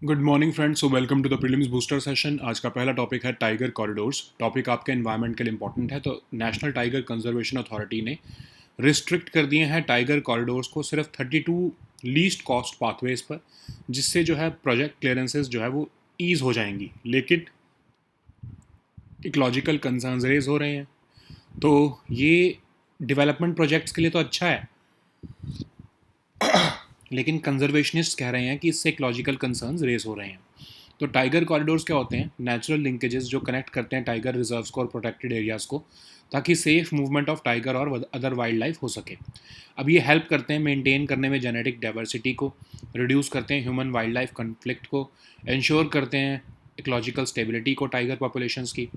Good morning friends, so welcome to the prelims booster session. आज का पहला topic है टाइगर कॉरिडोर्स। टॉपिक आपके एनवायरनमेंट के लिए इंपॉर्टेंट है। तो नेशनल टाइगर कंजर्वेशन अथॉरिटी ने रिस्ट्रिक्ट कर दिए हैं टाइगर कॉरिडोर्स को सिर्फ 32 लीस्ट कॉस्ट पाथवेज पर, जिससे जो है प्रोजेक्ट क्लियरेंसेस जो है वो ईज हो जाएंगी। लेकिन इकोलॉजिकल कंसर्न्स रेज हो रहे हैं। तो ये डेवलपमेंट प्रोजेक्ट्स के लिए तो अच्छा है, लेकिन कंजर्वेशनिस्ट कह रहे हैं कि इससे इकोलॉजिकल कंसर्न्स रेज हो रहे हैं। तो टाइगर कॉरिडोर्स क्या होते हैं? नेचुरल लिंकेजेस जो कनेक्ट करते हैं टाइगर रिजर्व्स को और प्रोटेक्टेड एरियाज़ को, ताकि सेफ मूवमेंट ऑफ टाइगर और अदर वाइल्ड लाइफ हो सके। अब ये हेल्प करते हैं मेंटेन करने में जेनेटिक डाइवर्सिटी को, रिड्यूस करते हैं ह्यूमन वाइल्ड लाइफ कन्फ्लिक्ट को, इंश्योर करते हैं इकोलॉजिकल स्टेबिलिटी को टाइगर पॉपुलेशंस की।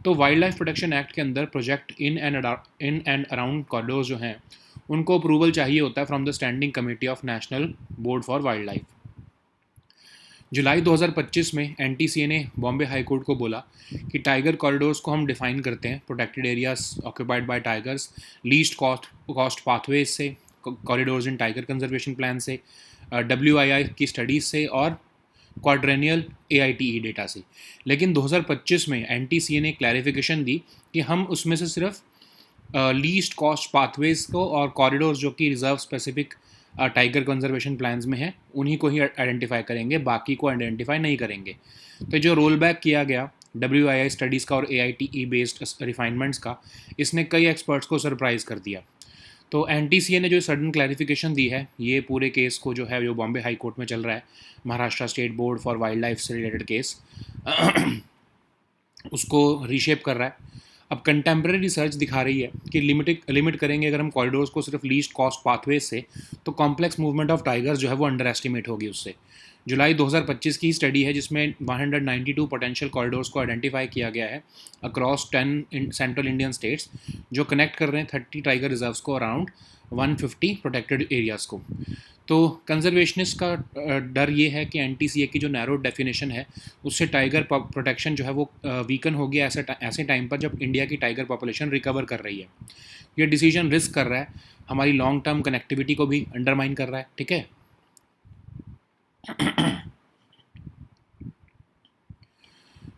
तो वाइल्ड लाइफ प्रोटेक्शन एक्ट के अंदर project in and around corridors जो हैं उनको अप्रूवल चाहिए होता है from the Standing Committee of National Board for Wildlife. जुलाई 2025 में एनटीसीए ने बॉम्बे हाई कोर्ट को बोला कि टाइगर कॉरिडोर्स को हम डिफाइन करते हैं protected areas occupied by tigers, least cost pathways से, कॉरिडोर्स इन टाइगर कंजर्वेशन प्लान से, WII की स्टडीज से और क्वाड्रेनियल AITE डेटा से। लेकिन 2025 में एनटीसीए ने क्लैरिफिकेशन दी कि हम उसमें से सिर्फ लीस्ट कॉस्ट पाथवेज को और कॉरिडोर्स जो कि reserve specific tiger conservation plans में है उन्हीं को ही आइडेंटिफाई करेंगे, बाकी को आइडेंटिफाई नहीं करेंगे। तो जो रोल बैक किया गया WII स्टडीज़ का और AITE बेस्ड रिफाइनमेंट्स का, इसने कई एक्सपर्ट्स को सरप्राइज कर दिया। तो NTCA ने जो सडन क्लैरिफिकेशन दी है, ये पूरे केस को जो है जो बॉम्बे हाई कोर्ट में चल रहा है, Maharashtra state board for wild life से रिलेटेड केस, उसको रीशेप कर रहा है। अब कंटेम्प्रेरी रिसर्च दिखा रही है कि लिमिट करेंगे अगर हम कॉरिडोर्स को सिर्फ लीस्ट कॉस्ट पाथवेज से, तो कॉम्प्लेक्स मूवमेंट ऑफ टाइगर्स जो है वो अंडर एस्टिमेट होगी उससे। जुलाई 2025 की स्टडी है जिसमें 192 पोटेंशियल कॉरिडोर्स को आइडेंटिफाई किया गया है अक्रॉस 10 सेंट्रल इंडियन स्टेट्स, जो कनेक्ट कर रहे हैं 30 टाइगर रिजर्व्स को अराउंड 150 प्रोटेक्टेड एरियाज़ को। तो कंजर्वेशनिस्ट का डर ये है कि NTCA की जो नैरो डेफिनेशन है उससे टाइगर प्रोटेक्शन जो है वो वीकन हो गया ऐसे टाइम पर जब इंडिया की टाइगर पॉपुलेशन रिकवर कर रही है। ये डिसीजन रिस्क कर रहा है, हमारी लॉन्ग टर्म कनेक्टिविटी को भी अंडरमाइन कर रहा है। ठीक है,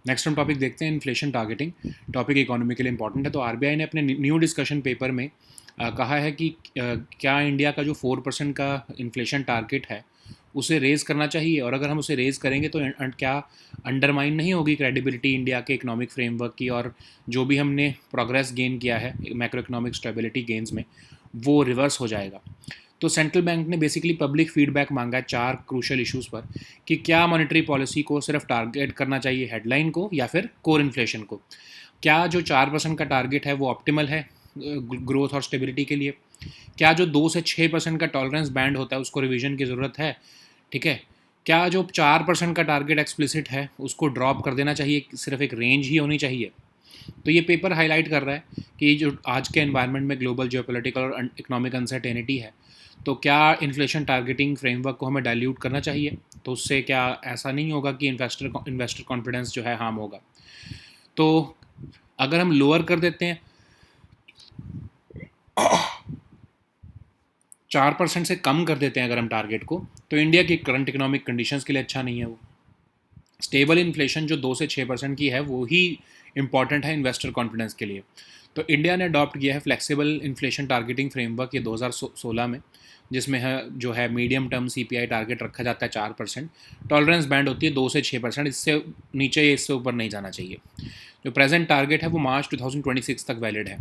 नेक्स्ट हम टॉपिक देखते हैं, इन्फ्लेशन टारगेटिंग। टॉपिक इकोनॉमी के लिए इंपॉर्टेंट है। तो RBI ने अपने न्यू डिस्कशन पेपर में कहा है कि क्या इंडिया का जो 4% का इन्फ्लेशन टारगेट है उसे रेज़ करना चाहिए, और अगर हम उसे रेज़ करेंगे तो क्या अंडरमाइन नहीं होगी क्रेडिबिलिटी इंडिया के इकोनॉमिक फ्रेमवर्क की, और जो भी हमने प्रोग्रेस गेन किया है मैक्रो इकोनॉमिक स्टेबिलिटी गेन्स में वो रिवर्स हो जाएगा। तो सेंट्रल बैंक ने बेसिकली पब्लिक फीडबैक मांगा है 4 क्रूशल इश्यूज़ पर कि क्या मॉनेटरी पॉलिसी को सिर्फ टारगेट करना चाहिए हेडलाइन को या फिर कोर इन्फ्लेशन को। क्या जो 4% का टारगेट है वो ऑप्टिमल है ग्रोथ और स्टेबिलिटी के लिए? क्या जो 2 से 6% का टॉलरेंस बैंड होता है उसको रिवीजन की ज़रूरत है? ठीक है, क्या जो 4% का टारगेट एक्सप्लिसिट है उसको ड्रॉप कर देना चाहिए, सिर्फ एक रेंज ही होनी चाहिए? तो ये पेपर हाईलाइट कर रहा है कि जो आज के एनवायरनमेंट में ग्लोबल जियोपॉलिटिकल और इकोनॉमिक अनसर्टेनिटी है, तो क्या इन्फ्लेशन टारगेटिंग फ्रेमवर्क को हमें डाइल्यूट करना चाहिए? तो उससे क्या ऐसा नहीं होगा कि इन्वेस्टर कॉन्फिडेंस जो है हार्म होगा? तो अगर हम लोअर कर देते हैं 4% से कम कर देते हैं अगर हम टारगेट को, तो इंडिया की करंट इकोनॉमिक कंडीशंस के लिए अच्छा नहीं है वो। स्टेबल इन्फ्लेशन जो 2 से 6% की है वो ही इंपॉर्टेंट है इन्वेस्टर कॉन्फिडेंस के लिए। तो इंडिया ने अडॉप्ट किया है फ्लेक्सिबल इन्फ्लेशन टारगेटिंग फ्रेमवर्क ये 2016 में, जिसमें है जो है मीडियम टर्म CPI टारगेट रखा जाता है 4%, टॉलरेंस बैंड होती है 2 से 6%, इससे नीचे इससे ऊपर नहीं जाना चाहिए। जो प्रेजेंट टारगेट है वो मार्च 2026 तक वैलिड है।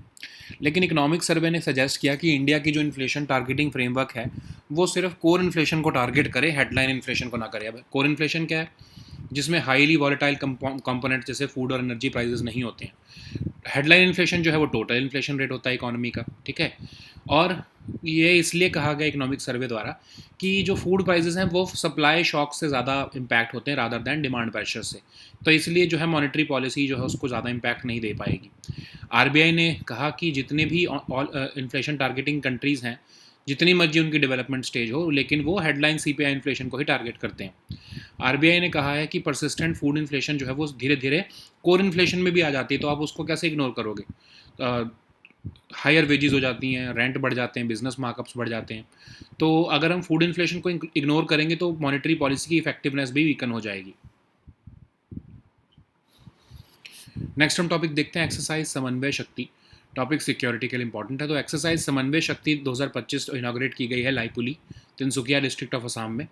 लेकिन इकोनॉमिक सर्वे ने सजेस्ट किया कि इंडिया की जो इन्फ्लेशन टारगेटिंग फ्रेमवर्क है वो सिर्फ कोर इन्फ्लेशन को टारगेट करे, हेडलाइन इन्फ्लेशन को ना करे। अब कोर इन्फ्लेशन क्या है? जिसमें हाईली वॉलेटाइल कंपोनेंट जैसे फूड और एनर्जी प्राइसेस नहीं होते हैं। हेडलाइन इन्फ्लेशन जो है वो टोटल इन्फ्लेशन रेट होता है इकोनॉमी का। ठीक है, और ये इसलिए कहा गया इकोनॉमिक सर्वे द्वारा कि जो फूड प्राइसेस हैं वो सप्लाई शॉक से ज़्यादा इम्पैक्ट होते हैं रादर दैन डिमांड प्रेशर से, तो इसलिए जो है मॉनेटरी पॉलिसी जो है उसको ज़्यादा इम्पैक्ट नहीं दे पाएगी। RBI ने कहा कि जितने भी इन्फ्लेशन टारगेटिंग कंट्रीज़ हैं, जितनी मर्जी उनकी डेवलपमेंट स्टेज हो, लेकिन वो हेडलाइन CPI इन्फ्लेशन को ही टारगेट करते हैं। RBI ने कहा है कि परसिस्टेंट फूड इन्फ्लेशन जो है वो धीरे धीरे कोर इन्फ्लेशन में भी आ जाती है, तो आप उसको कैसे इग्नोर करोगे? हायर वेजेस हो जाती हैं, रेंट बढ़ जाते हैं, बिजनेस मार्कअप्स बढ़ जाते हैं। तो अगर हम फूड इन्फ्लेशन को इग्नोर करेंगे तो मॉनेटरी पॉलिसी की इफेक्टिवनेस भी वीकन हो जाएगी। नेक्स्ट हम टॉपिक देखते हैं एक्सरसाइज समन्वय शक्ति। टॉपिक सिक्योरिटी के लिए इंपॉर्टेंट है। तो एक्सरसाइज समन्वय शक्ति 2025 इनाग्रेट की गई है लाइपुली, तिनसुकिया डिस्ट्रिक्ट ऑफ असम में।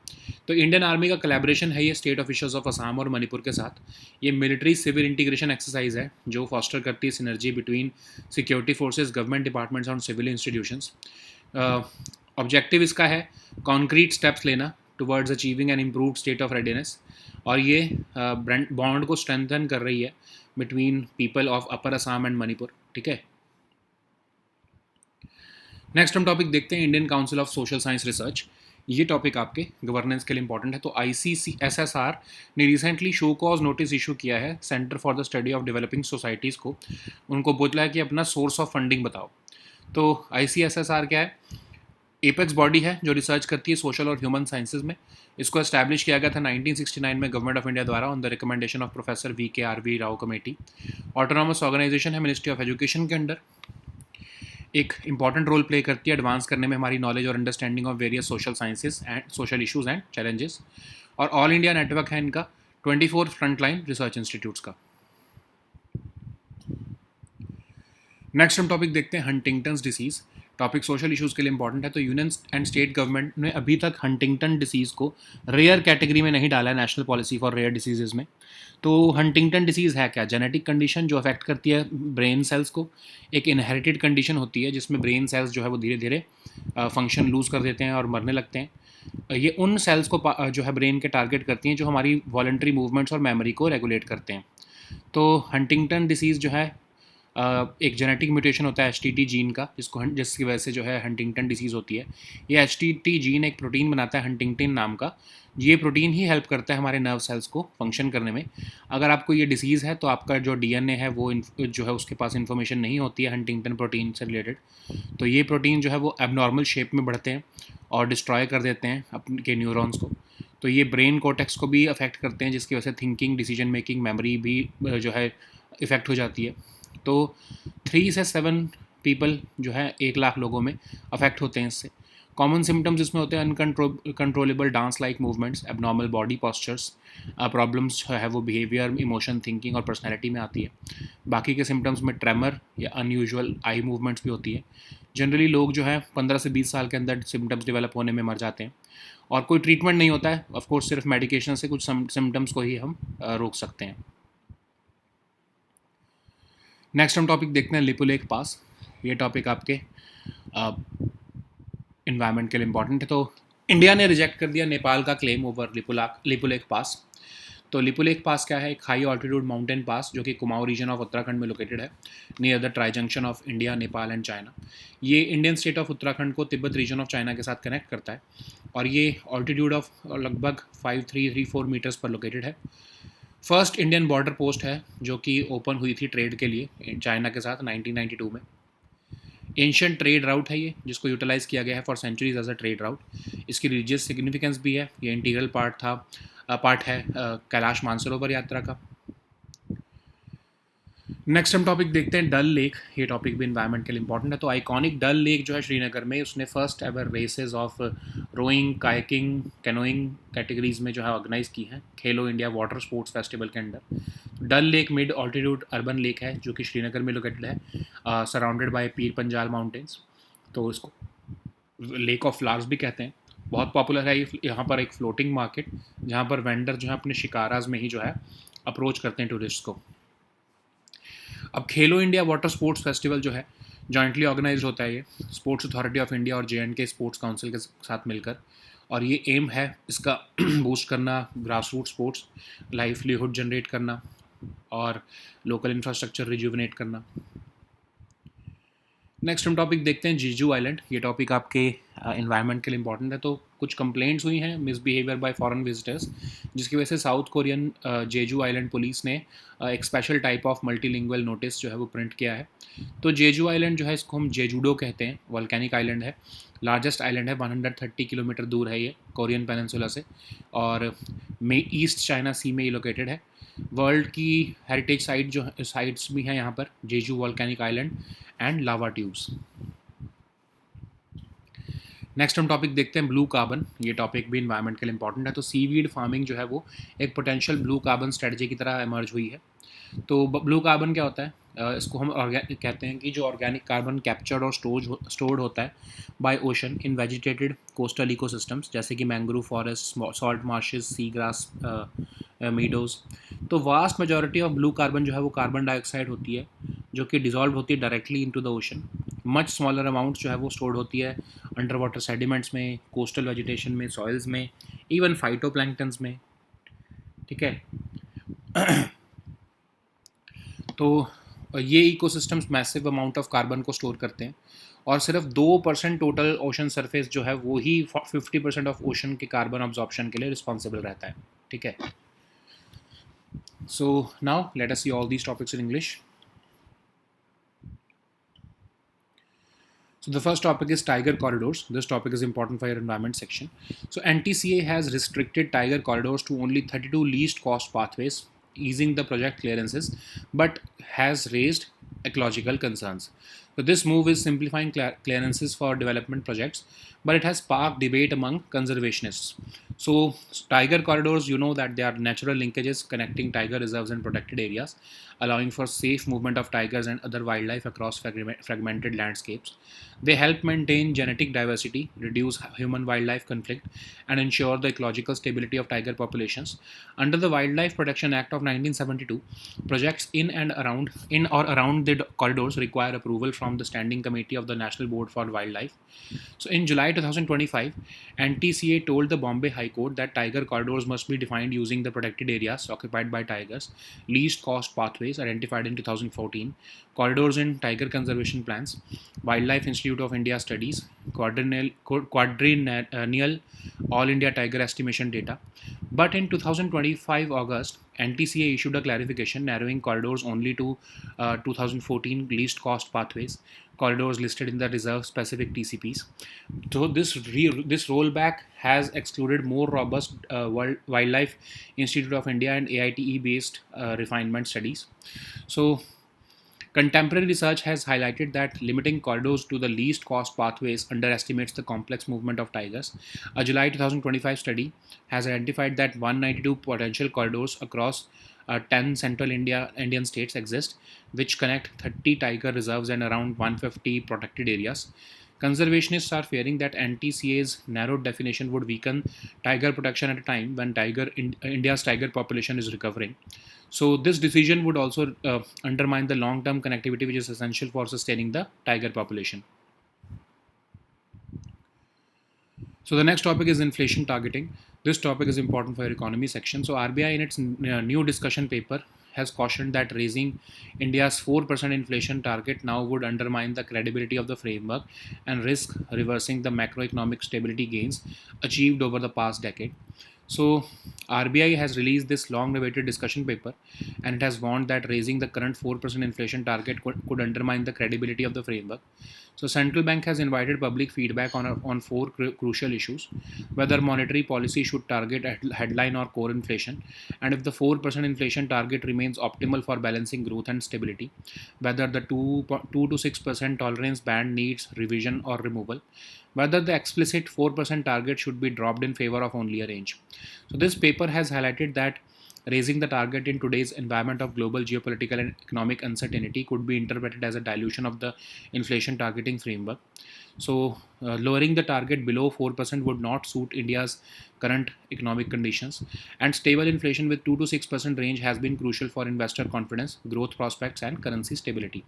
तो इंडियन आर्मी का कोलैबोरेशन है ये स्टेट ऑफिशियल्स ऑफ असम और मणिपुर के साथ। ये मिलिट्री सिविल इंटीग्रेशन एक्सरसाइज है जो फॉस्टर करती है synergy between security forces, government departments और सिविल इंस्टीट्यूशंस। ऑब्जेक्टिव इसका है कॉन्क्रीट स्टेप्स लेना towards achieving N improved state of readiness, और ये बॉन्ड को स्ट्रेंथन कर रही है between people of upper Assam and Manipur. ठीक है। नेक्स्ट हम टॉपिक देखते हैं Indian council of social science research. ये टॉपिक आपके गवर्नेंस के लिए इंपॉर्टेंट है। तो ICCSSR ने recently show cause notice issue किया है centre for the study of developing societies को। उनको बोला है कि अपना सोर्स ऑफ फंडिंग बताओ। तो ICSSR क्या है? एपेक्स बॉडी है जो रिसर्च करती है सोशल और ह्यूमन साइंसेज में। इसको एस्टैब्लिश किया गया था 1969 में गवर्नमेंट ऑफ इंडिया द्वारा on the recommendation of professor VKRV Rao committee. Autonomous organisation है मिनिस्ट्री ऑफ एजुकेशन के अंडर। एक इंपॉर्टेंट रोल प्ले करती है एडवांस करने में हमारी नॉलेज और understanding of various social sciences and social issues and challenges. और ऑल इंडिया नेटवर्क है इनका 24 फ्रंटलाइन रिसर्च इंस्टीट्यूट्स का। नेक्स्ट हम टॉपिक देखते हैं Huntington's disease. Topic social issues के लिए इंपॉर्टेंट है। तो यूनियन एंड स्टेट गवर्नमेंट ने अभी तक हंटिंगटन डिसीज़ को रेयर कैटेगरी में नहीं डाला है national policy for rare diseases में। तो हंटिंगटन डिसीज़ है क्या? जेनेटिक कंडीशन जो अफेक्ट करती है ब्रेन सेल्स को। एक इनहेरिटेड कंडीशन होती है जिसमें ब्रेन सेल्स जो है वो धीरे धीरे फंक्शन लूज़ कर देते हैं और मरने लगते हैं। ये उन सेल्स को जो है ब्रेन के टारगेट करती हैं जो हमारी वॉलंटरी मूवमेंट्स और मेमोरी को रेगुलेट करते हैं। तो हंटिंगटन डिसीज़ जो है एक जेनेटिक म्यूटेशन होता है HTT जीन का, जिसकी वजह से जो है हंटिंगटन डिसीज़ होती है। ये HTT जीन एक प्रोटीन बनाता है हंटिंगटिन नाम का। ये प्रोटीन ही हेल्प करता है हमारे नर्व सेल्स को फंक्शन करने में। अगर आपको ये डिसीज़ है तो आपका जो DNA है वो जो है उसके पास इन्फॉर्मेशन नहीं होती है हंटिंगटन प्रोटीन से रिलेटेड। तो ये प्रोटीन जो है वो एबनॉर्मल शेप में बढ़ते हैं और डिस्ट्रॉय कर देते हैं अपने के न्यूरॉन्स को। तो ये ब्रेन कोटेक्स को भी अफेक्ट करते हैं जिसकी वजह से थिंकिंग, डिसीजन मेकिंग, मेमोरी भी जो है इफ़ेक्ट हो जाती है। तो 3 से 7 पीपल जो है 1 लाख लोगों में अफेक्ट होते हैं इससे। कॉमन सिम्टम्स इसमें होते हैं uncontrollable dance like movements, abnormal body postures, problems है वो बिहेवियर, इमोशन, थिंकिंग और पर्सनैलिटी में आती है। बाकी के सिम्टम्स में ट्रेमर या अनयूजुअल आई मूवमेंट्स भी होती है। जनरली लोग जो है 15 से 20 साल के अंदर सिम्टम्स डेवलप होने में मर जाते हैं और कोई ट्रीटमेंट नहीं होता है। ऑफकोर्स सिर्फ मेडिकेशन से कुछ सिम्टम्स को ही हम रोक सकते हैं। नेक्स्ट हम टॉपिक देखते हैं लिपुलेख पास। ये टॉपिक आपके इन्वायरमेंट के लिए इंपॉर्टेंट है। तो इंडिया ने रिजेक्ट कर दिया नेपाल का क्लेम ओवर लिपुलेख पास। तो लिपुलेख पास क्या है? एक हाई ऑल्टीट्यूड माउंटेन पास जो कि कुमाऊं रीजन ऑफ उत्तराखंड में लोकेटेड है near the tri junction of India, Nepal and China. ये इंडियन स्टेट ऑफ उत्तराखंड को तिब्बत रीजन ऑफ चाइना के साथ कनेक्ट करता है और ये ऑल्टीट्यूड ऑफ लगभग 5334 मीटर्स पर लोकेटेड है। फर्स्ट इंडियन बॉर्डर पोस्ट है जो कि ओपन हुई थी ट्रेड के लिए चाइना के साथ 1992 में। एंशियंट ट्रेड राउट है ये जिसको यूटिलाइज़ किया गया है for centuries as a trade route. इसकी रिलीजियस सिग्निफिकेंस भी है। ये इंटीग्रल पार्ट है कैलाश मानसरोवर यात्रा का। नेक्स्ट हम टॉपिक देखते हैं डल लेक। ये टॉपिक भी इन्वायरमेंट के लिए इंपॉर्टेंट है। तो आइकॉनिक डल लेक जो है श्रीनगर में, उसने first ever races of rowing, kayaking, canoeing categories में जो है ऑर्गेनाइज की हैं Khelo India Water Sports Festival के under. Dal lake mid altitude urban lake है जो कि श्रीनगर में लोकेटेड है, surrounded by Pir Panjal mountains. तो इसको लेक ऑफ फ्लावर्स भी कहते हैं। बहुत पॉपुलर है ये यहाँ पर एक फ्लोटिंग मार्केट जहाँ पर वेंडर जो है अपने शिकाराज में ही जो है अप्रोच करते हैं टूरिस्ट को। अब खेलो इंडिया वाटर स्पोर्ट्स फेस्टिवल जो है जॉइंटली ऑर्गेनाइज होता है ये स्पोर्ट्स अथॉरिटी ऑफ इंडिया और JNK स्पोर्ट्स काउंसिल के साथ मिलकर, और ये एम है इसका बूस्ट करना grass root sports, livelihood generate करना और लोकल इंफ्रास्ट्रक्चर रिजुवनेट करना। नेक्स्ट हम टॉपिक देखते हैं जीजू आइलैंड। ये टॉपिक आपके इन्वायरमेंट के लिए इंपॉर्टेंट है। तो कुछ कंप्लेंट्स हुई हैं मिसबिहेवियर बाय फॉरेन विजिटर्स जिसकी वजह से south Korean Jeju island police ने एक special type of multilingual notice जो है वो प्रिंट किया है। तो जेजू आइलैंड जो है इसको हम जेजूडो कहते हैं, वॉल्केनिक आइलैंड है, लार्जेस्ट आइलैंड है, 130 किलोमीटर दूर है ये कोरियन पेनिनसुला से और ईस्ट चाइना सी में ही लोकेटेड है। वर्ल्ड की हेरिटेज साइट्स भी हैं यहाँ पर, Jeju volcanic island and lava tubes. Next हम टॉपिक देखते हैं ब्लू कार्बन। ये टॉपिक भी इन्वायरमेंट के लिए इंपॉर्टेंट है। तो सीवीड फार्मिंग जो है वो एक पोटेंशियल ब्लू कार्बन स्ट्रेटजी की तरह इमर्ज हुई है। तो ब्लू कार्बन क्या होता है? इसको हम कहते हैं कि जो ऑर्गेनिक कार्बन कैप्चर्ड और स्टोर्ड होता है by ocean in vegetated coastal ecosystems, जैसे कि mangrove forest, salt marshes, seagrass, meadows. तो vast majority of blue carbon जो है वो कार्बन डाइऑक्साइड होती है, जो कि डिजॉल्व होती है directly into the ocean. Much smaller amount जो है वो स्टोर्ड होती है अंडर वाटर सेडिमेंट्स में, कोस्टल वेजिटेशन में, सॉइल्स में, इवन फाइटोप्लैंक्टन्स में। ठीक है। तो ये ecosystems massive amount of carbon को स्टोर करते हैं, और सिर्फ 2% टोटल ओशन सरफेस जो है वो ही 50% ऑफ ओशन के कार्बन ऑब्जॉर्प्शन के लिए रिस्पॉन्सिबल रहता है। ठीक है। So now let us see all these topics in English. So the first topic is tiger corridors. This topic is important for your environment section. So NTCA has restricted tiger corridors to only 32 least cost pathways, easing the project clearances, but has raised ecological concerns. So this move is simplifying clearances for development projects, but it has sparked debate among conservationists. So tiger corridors, you know that they are natural linkages connecting tiger reserves and protected areas, allowing for safe movement of tigers and other wildlife across fragmented landscapes. They help maintain genetic diversity, reduce human wildlife conflict, and ensure the ecological stability of tiger populations. Under the Wildlife Protection Act of 1972, projects in or around the corridors require approval from the Standing Committee of the National Board for Wildlife. So in July 2025, NTCA told the Bombay High Court that tiger corridors must be defined using the protected areas occupied by tigers, least cost pathways identified in 2014, corridors in tiger conservation plans, Wildlife Institute of India studies, quadrennial All India tiger estimation data. But in 2025 August, NTCA issued a clarification narrowing corridors only to 2014 least cost pathways, corridors listed in the reserve specific TCPs. So this rollback has excluded more robust Wildlife Institute of India and AITE based refinement studies. So contemporary research has highlighted that limiting corridors to the least cost pathways underestimates the complex movement of tigers. A July 2025 study has identified that 192 potential corridors across 10 central Indian states exist, which connect 30 tiger reserves and around 150 protected areas. Conservationists are fearing that NTCA's narrowed definition would weaken tiger protection at a time when India's tiger population is recovering. So this decision would also undermine the long-term connectivity which is essential for sustaining the tiger population. So the next topic is inflation targeting. This topic is important for your economy section. So RBI in its new discussion paper has cautioned that raising India's 4% inflation target now would undermine the credibility of the framework and risk reversing the macroeconomic stability gains achieved over the past decade. So, RBI has released this long awaited discussion paper, and it has warned that raising the current 4% inflation target could undermine the credibility of the framework. So, central bank has invited public feedback on four crucial issues: whether monetary policy should target headline or core inflation, and if the 4% inflation target remains optimal for balancing growth and stability, whether the 2 to 6% tolerance band needs revision or removal, whether the explicit 4% target should be dropped in favor of only a range. So, this paper has highlighted that raising the target in today's environment of global geopolitical and economic uncertainty could be interpreted as a dilution of the inflation targeting framework. So, lowering the target below 4% would not suit India's current economic conditions, and stable inflation with 2 to 6% range has been crucial for investor confidence, growth prospects, and currency stability.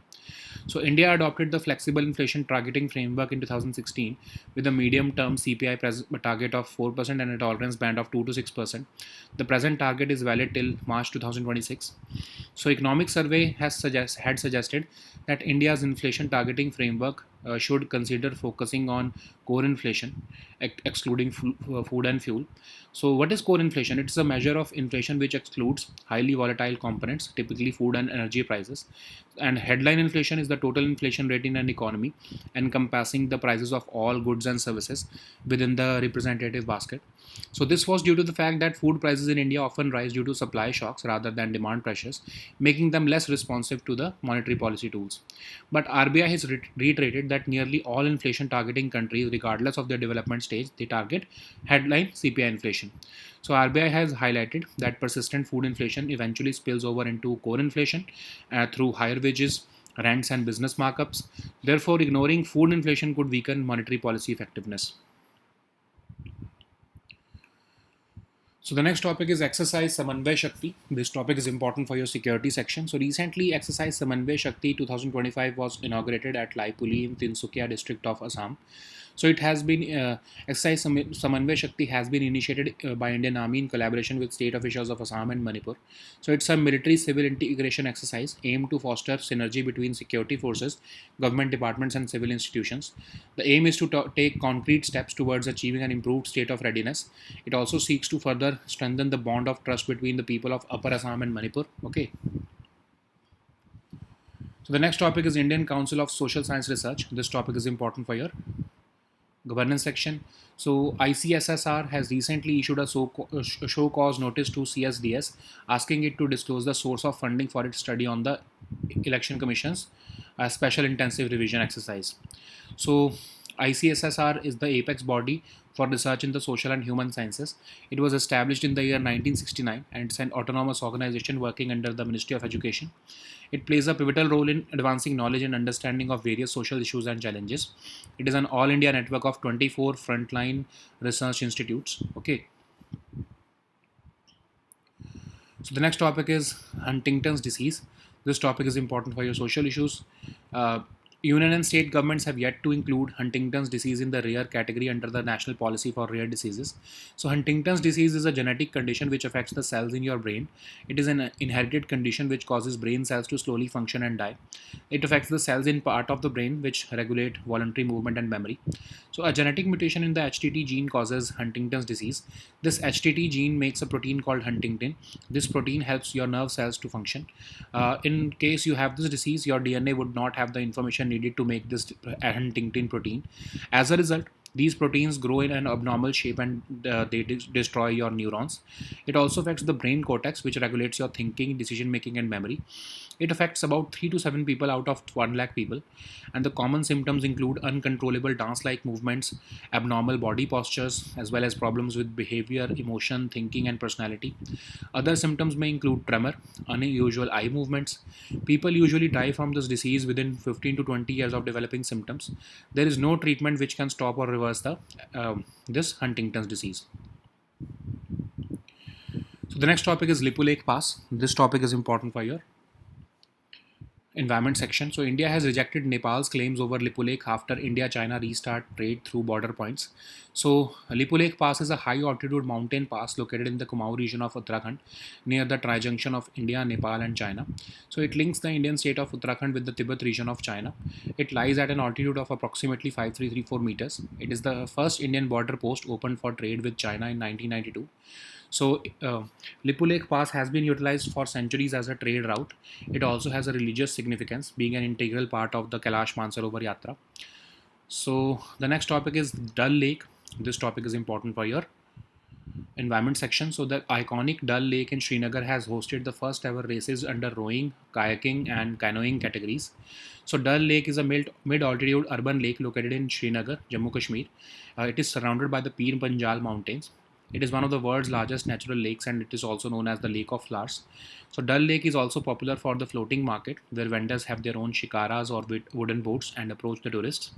So, India adopted the flexible inflation targeting framework in 2016 with a medium term CPI target of 4% and a tolerance band of 2 to 6%. The present target is valid till March 2026. So, Economic Survey had suggested that India's inflation targeting framework should consider focusing on core inflation, excluding food and fuel, So, what is core inflation? It's a measure of inflation which excludes highly volatile components, typically food and energy prices. And headline inflation is the total inflation rate in an economy, encompassing the prices of all goods and services within the representative basket. So, this was due to the fact that food prices in India often rise due to supply shocks rather than demand pressures, making them less responsive to the monetary policy tools. But RBI has reiterated that nearly all inflation targeting countries, regardless of their development stage, they target headline CPI inflation. So RBI has highlighted that persistent food inflation eventually spills over into core inflation through higher wages, rents, and business markups. Therefore, ignoring food inflation could weaken monetary policy effectiveness. So the next topic is exercise Samanvay Shakti. This topic is important for your security section. So recently, exercise Samanvay Shakti 2025 was inaugurated at Laipuli in Tinsukia district of Assam. So it has been exercise Samanvay Shakti has been initiated by Indian Army in collaboration with state officials of Assam and Manipur. So it's a military civil integration exercise aimed to foster synergy between security forces, government departments, and civil institutions. The aim is to take concrete steps towards achieving an improved state of readiness. It also seeks to further strengthen the bond of trust between the people of Upper Assam and Manipur. Okay. So the next topic is Indian Council of Social Science Research. This topic is important for your governance section. So ICSSR has recently issued a show cause notice to CSDS asking it to disclose the source of funding for its study on the Election Commission's special intensive revision exercise. So ICSSR is the apex body for research in the social and human sciences. It was established in the year 1969 and it's an autonomous organization working under the Ministry of Education. It plays a pivotal role in advancing knowledge and understanding of various social issues and challenges. It is an all India network of 24 frontline research institutes. Okay. So the next topic is Huntington's disease. This topic is important for your social issues. Union and state governments have yet to include Huntington's disease in the rare category under the National Policy for Rare Diseases. So, Huntington's disease is a genetic condition which affects the cells in your brain. It is an inherited condition which causes brain cells to slowly function and die. It affects the cells in part of the brain which regulate voluntary movement and memory. So, a genetic mutation in the HTT gene causes Huntington's disease. This HTT gene makes a protein called Huntingtin. This protein helps your nerve cells to function. In case you have this disease, your DNA would not have the information needed to make this Huntingtin protein. As a result, these proteins grow in an abnormal shape and they destroy your neurons. It also affects the brain cortex, which regulates your thinking, decision making, and memory. It affects about 3 to 7 people out of 1 lakh people. And the common symptoms include uncontrollable dance like movements, abnormal body postures, as well as problems with behavior, emotion, thinking, and personality. Other symptoms may include tremor, unusual eye movements. People usually die from this disease within 15 to 20 years of developing symptoms. There is no treatment which can stop or reverse this Huntington's disease. So the next topic is Lipu Lake Pass. This topic is important for your environment section. So India has rejected Nepal's claims over Lipu Lake after India-China restart trade through border points. So Lipu Lake Pass is a high altitude mountain pass located in the Kumaon region of Uttarakhand near the tri-junction of India, Nepal and China. So it links the Indian state of Uttarakhand with the Tibet region of China. It lies at an altitude of approximately 5334 meters. It is the first Indian border post opened for trade with China in 1992. So, Lipu Lake Pass has been utilized for centuries as a trade route. It also has a religious significance, being an integral part of the Kailash Mansarovar Yatra. So, the next topic is Dal Lake. This topic is important for your environment section. So, the iconic Dal Lake in Srinagar has hosted the first ever races under rowing, kayaking, and canoeing categories. So, Dal Lake is a mid-altitude urban lake located in Srinagar, Jammu Kashmir. It is surrounded by the Pir Panjal Mountains. It is one of the world's largest natural lakes and it is also known as the Lake of Flowers. So Dal Lake is also popular for the floating market where vendors have their own shikaras or wooden boats and approach the tourists.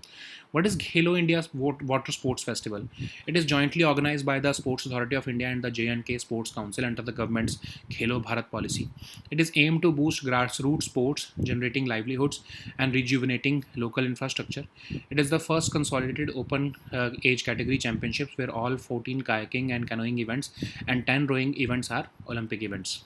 What is Khelo India's Water Sports Festival? It is jointly organized by the Sports Authority of India and the J&K Sports Council under the government's Khelo Bharat policy. It is aimed to boost grassroots sports, generating livelihoods and rejuvenating local infrastructure. It is the first consolidated open age category championships where all 14 kayaking and canoeing events and 10 rowing events are Olympic events.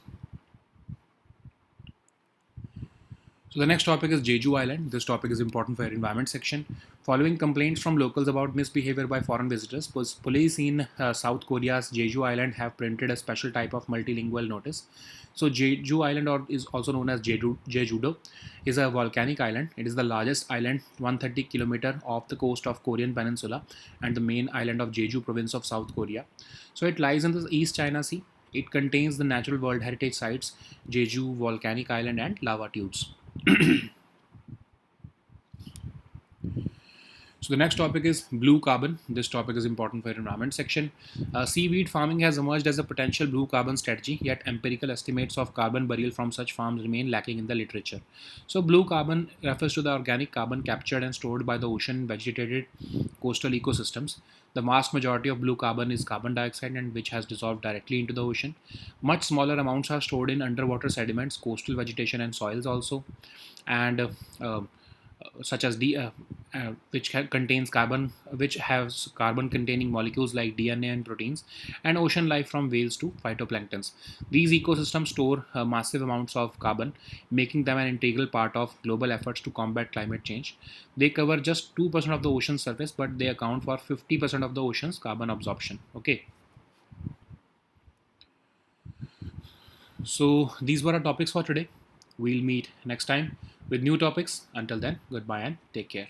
So the next topic is Jeju Island. This topic is important for your environment section. Following complaints from locals about misbehavior by foreign visitors, police in South Korea's Jeju Island have printed a special type of multilingual notice. So Jeju Island, or is also known as Jeju-do, is a volcanic island. It is the largest island, 130 kilometer off the coast of Korean Peninsula, and the main island of Jeju province of South Korea. So it lies in the East China Sea. It contains the natural World Heritage sites, Jeju Volcanic Island, and lava tubes. So the next topic is blue carbon. This topic is important for environment section. Seaweed farming has emerged as a potential blue carbon strategy, yet empirical estimates of carbon burial from such farms remain lacking in the literature. So blue carbon refers to the organic carbon captured and stored by the ocean in vegetated coastal ecosystems. The vast majority of blue carbon is carbon dioxide and which has dissolved directly into the ocean. Much smaller amounts are stored in underwater sediments, coastal vegetation, and soils also. And such as contains carbon, which has carbon containing molecules like DNA and proteins, and ocean life from whales to phytoplanktons. These ecosystems store massive amounts of carbon, making them an integral part of global efforts to combat climate change. They cover just 2% of the ocean surface, but they account for 50% of the ocean's carbon absorption. Okay. So these were our topics for today. We'll meet next time with new topics. Until then, goodbye and take care.